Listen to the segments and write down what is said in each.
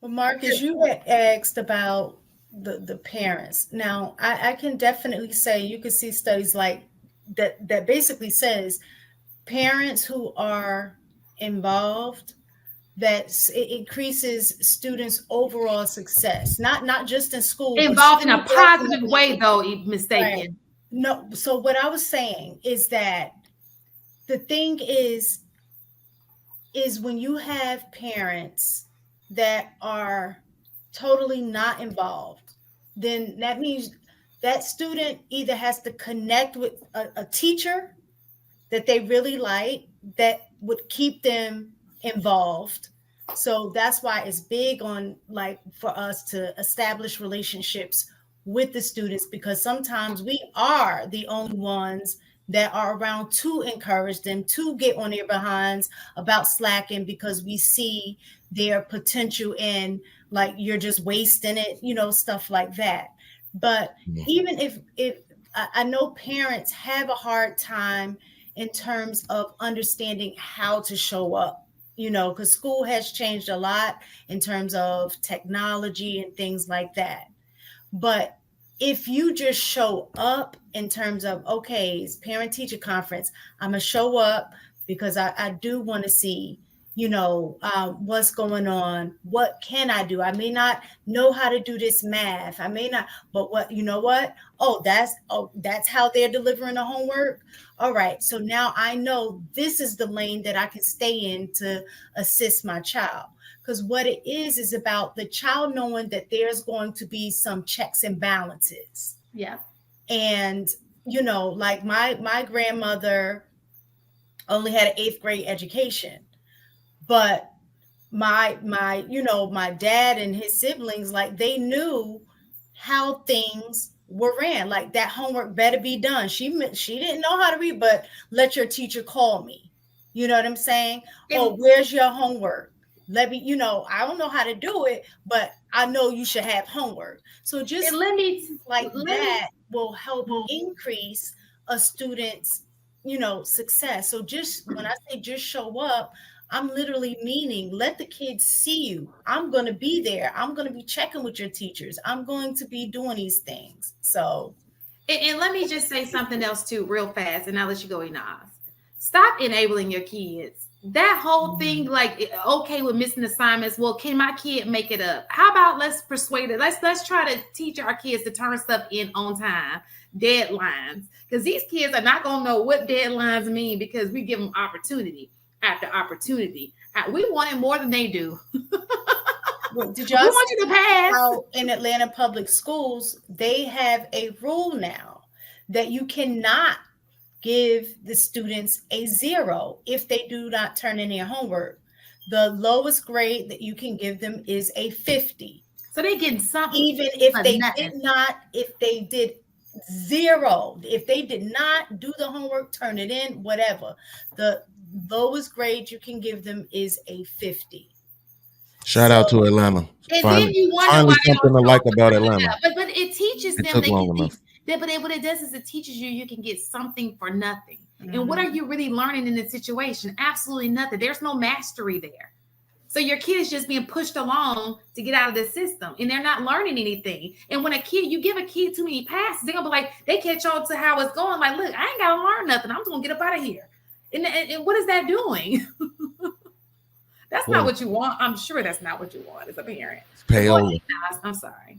Well, Marcus, you had asked about the parents. Now, I can definitely say you can see studies like that basically says parents who are involved that it increases students' overall success, not just in school, but Involved in a school positive way, definitely. though, Right. mistaken. No, so what I was saying is that the thing is when you have parents that are totally not involved, then that means that student either has to connect with a teacher that they really like that would keep them involved. So that's why it's big on like for us to establish relationships with the students because sometimes we are the only ones that are around to encourage them to get on their behinds about slacking because we see their potential in like you're just wasting it, stuff like that. But even if I know parents have a hard time in terms of understanding how to show up, because school has changed a lot in terms of technology and things like that. But if you just show up in terms of, okay, it's parent teacher conference, I'm going to show up because I do want to see, what's going on. What can I do? I may not know how to do this math. I may not, but what? Oh, that's how they're delivering the homework. All right. So now I know this is the lane that I can stay in to assist my child because what it is about the child knowing that there's going to be some checks and balances. Yeah. And like my grandmother only had an 8th grade education, but my dad and his siblings, like they knew how things were ran. Like that homework better be done. She didn't know how to read, but let your teacher call me. You know what I'm saying? Oh, And, where's your homework? Let me, I don't know how to do it, but I know you should have homework. So and just let me like let me that will help increase a student's, success. So just when I say just show up, I'm literally meaning let the kids see you. I'm going to be there. I'm going to be checking with your teachers. I'm going to be doing these things. So, and let me just say something else too, real fast, and I'll let you go, Inaz. Stop enabling your kids. That whole thing, like okay, with missing assignments. Well, can my kid make it up? How about let's persuade it? Let's try to teach our kids to turn stuff in on time, deadlines, because these kids are not gonna know what deadlines mean because we give them opportunity after opportunity. We want it more than they do. did We y'all want see you to pass. how in Atlanta public schools, they have a rule now that you cannot give the students a 0 if they do not turn in their homework. The lowest grade that you can give them is a 50. So they getting something Even if for they did nothing. not, if they did 0, if they did not do the homework, turn it in, whatever, the lowest grade you can give them is a 50. Shout out to So Atlanta. And then Finally, you wonder why finally they something don't to show like up to about bring it Atlanta. up. But it teaches It them took they can long teach. enough. But what it does is it teaches you you can get something for nothing. And what are mhm. you really learning in this situation? Absolutely nothing. There's no mastery there. So your kid is just being pushed along to get out of the system, and they're not learning anything. And when you give a kid too many passes, they're gonna be like, they catch on to how it's going. Like, look, I ain't gotta learn nothing. I'm just gonna get up out of here. And what is that doing? That's not Well, what you want. I'm sure that's not what you want as a parent. it's But go payola. ahead, Nas. I'm sorry.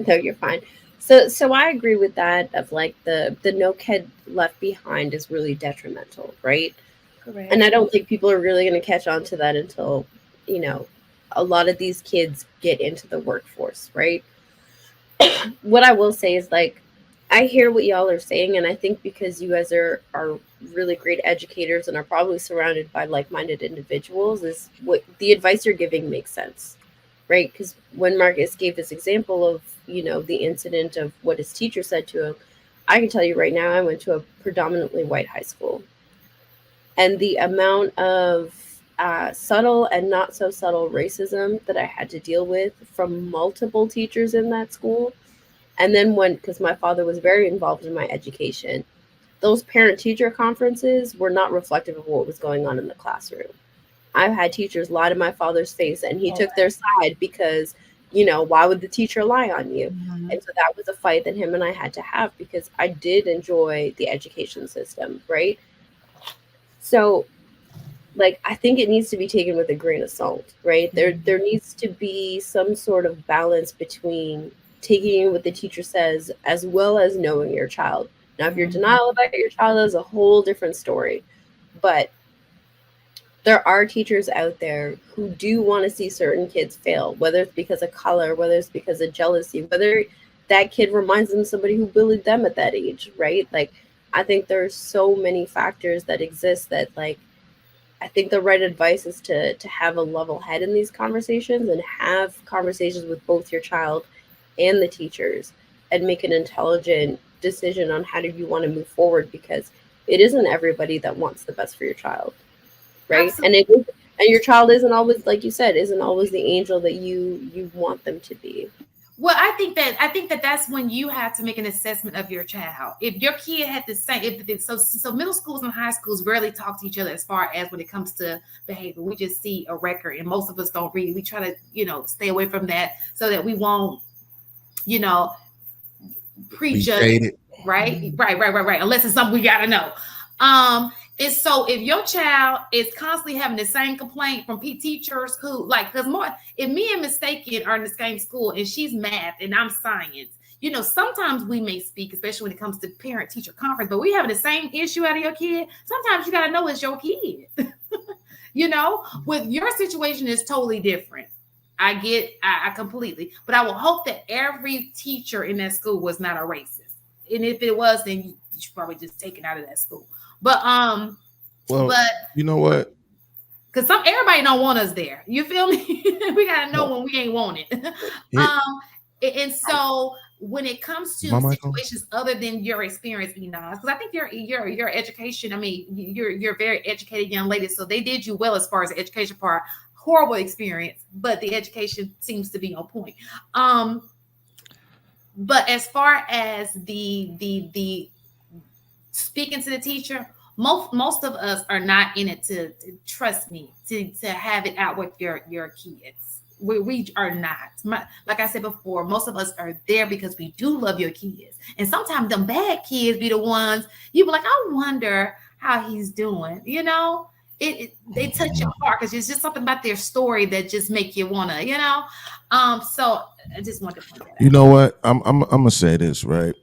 No, you're fine. So I agree with that of like the no kid left behind is really detrimental, right? And Correct. I don't think people are really going to catch on to that until, you know, a lot of these kids get into the workforce, right? What I will say is like I hear what y'all are saying, and I think because you guys are really great educators and are probably surrounded by like-minded individuals, is what the advice you're giving makes sense, right? Because when Marcus gave his example of, you know, the incident of what his teacher said to him, I can tell you right now, I went to a predominantly white high school, and the amount of subtle and not so subtle racism that I had to deal with from multiple teachers in that school. And then when, because my father was very involved in my education, those parent teacher conferences were not reflective of what was going on in the classroom. I've had teachers lie to my father's face, and he took their side because, why would the teacher lie on you? Mhm. And so that was a fight that him and I had to have, because I did enjoy the education system, right? So, like, I think it needs to be taken with a grain of salt, right? There needs to be some sort of balance between taking what the teacher says as well as knowing your child. Now, if you're denial about your child, is a whole different story. But there are teachers out there who do want to see certain kids fail, whether it's because of color, whether it's because of jealousy, whether that kid reminds them of somebody who bullied them at that age, right? Like, I think there's so many factors that exist that, like, I think the right advice is to have a level head in these conversations, and have conversations with both your child and the teachers, and make an intelligent decision on how do you want to move forward, because it isn't everybody that wants the best for your child, right? Absolutely. And your child isn't always, like you said, isn't always the angel that you want them to be. Well, I think that that's when you have to make an assessment of your child. If your kid had the same, so middle schools and high schools rarely talk to each other as far as when it comes to behavior. We just see a record, and most of us don't read. We try to stay away from that so that we won't prejudge. Right. Unless it's something we gotta know. And so if your child is constantly having the same complaint from teachers who, like, because more, if me and Mistaken are in the same school and she's math and I'm science, sometimes we may speak, especially when it comes to parent teacher conference, but we having the same issue out of your kid. Sometimes you got to know it's your kid. With your situation is totally different. I completely, but I will hope that every teacher in that school was not a racist. And if it was, then you should probably just take it out of that school. But you know what? Because everybody don't want us there. You feel me? We gotta know when we ain't want it. And so when it comes to situations other than your experience, Enos, because I think your education. I mean, you're a very educated young lady, so they did you well as far as the education part. Horrible experience, but the education seems to be on point. But as far as the speaking to the teacher, most of us are not in it to trust me to have it out with your kids. We are not. Like I said before, most of us are there because we do love your kids, and sometimes them bad kids be the ones you be like, I wonder how he's doing. They touch your heart because it's just something about their story that just make you wanna. So I just want to point that out. You know what? I'm gonna say this, right?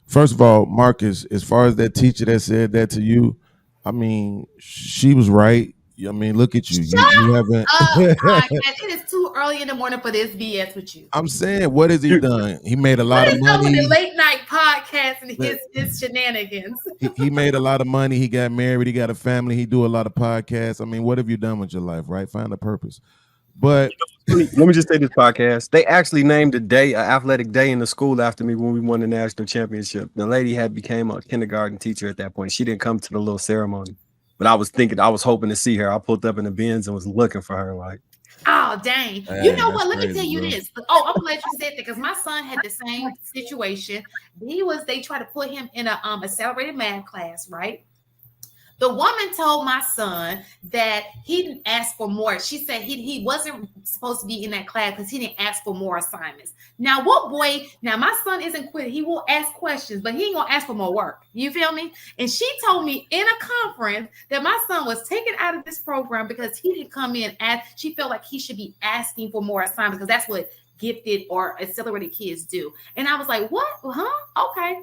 First of all, Marcus, as far as that teacher that said that to you, I mean, she was right. I mean, look at you. You haven't. It is too early in the morning for this BS with you. I'm saying, what has he done? He made a lot of money. The late night podcast and his shenanigans. He made a lot of money. He got married. He got a family. He do a lot of podcasts. I mean, what have you done with your life, right? Find a purpose. But let me just say this podcast. They actually named a day, an athletic day in the school after me when we won the national championship. The lady had became a kindergarten teacher at that point. She didn't come to the little ceremony, but I was hoping to see her. I pulled up in the Benz and was looking for her. Like, oh dang! You know what? Let me tell you this. Oh, I'm glad you said that because my son had the same situation. They tried to put him in a accelerated math class, right? The woman told my son that he didn't ask for more. She said he wasn't supposed to be in that class because he didn't ask for more assignments. Now, my son isn't quitting. He will ask questions, but he ain't going to ask for more work. You feel me? And she told me in a conference that my son was taken out of this program because he didn't come in and she felt like he should be asking for more assignments because that's what gifted or accelerated kids do. And I was like, what? Huh? Okay.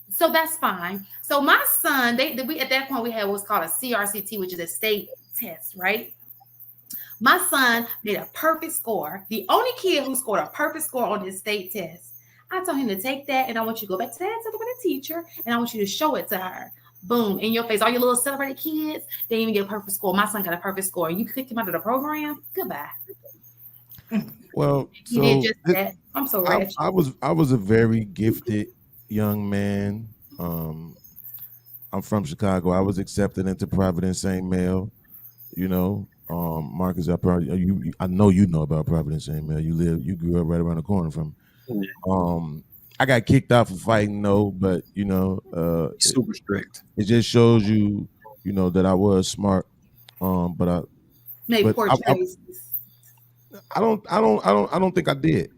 So that's fine. So my son, we at that point we had what's called a CRCT, which is a state test, right? My son made a perfect score. The only kid who scored a perfect score on his state test. I told him to take that, and I want you to go back to that with the teacher, and I want you to show it to her. Boom, in your face. All your little celebrated kids, they didn't even get a perfect score. My son got a perfect score. You kicked him out of the program. Goodbye. Well, you did just that. I'm so rich. I was a very gifted young man. I'm from Chicago. I was accepted into Providence St. Mail. Marcus, I know you know about Providence St. Mail. You grew up right around the corner from. I got kicked out for fighting, but super strict. It just shows you, that I was smart. But Made But poor choices. I don't think I did.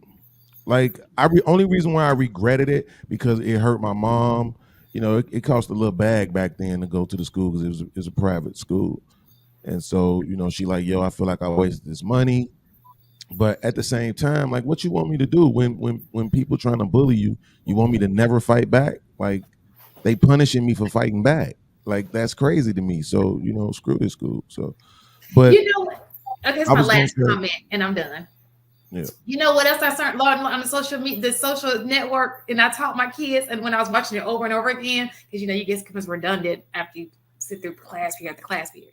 Like only reason why I regretted it because it hurt my mom. You know, it cost a little bag back then to go to the school because it was a private school, and so you know she like, yo, I feel like I wasted this money. But at the same time, like, what you want me to do when people trying to bully you? You want me to never fight back? Like they punishing me for fighting back. Like that's crazy to me. So you know, screw this school. So, but You know what? Okay, it's I my was gonna last say, comment, and I'm done. yeah. You know what else I started learning on the social network, and I taught my kids, and when I was watching it over and over again, because you know you get becomes redundant after you sit through class period after class period.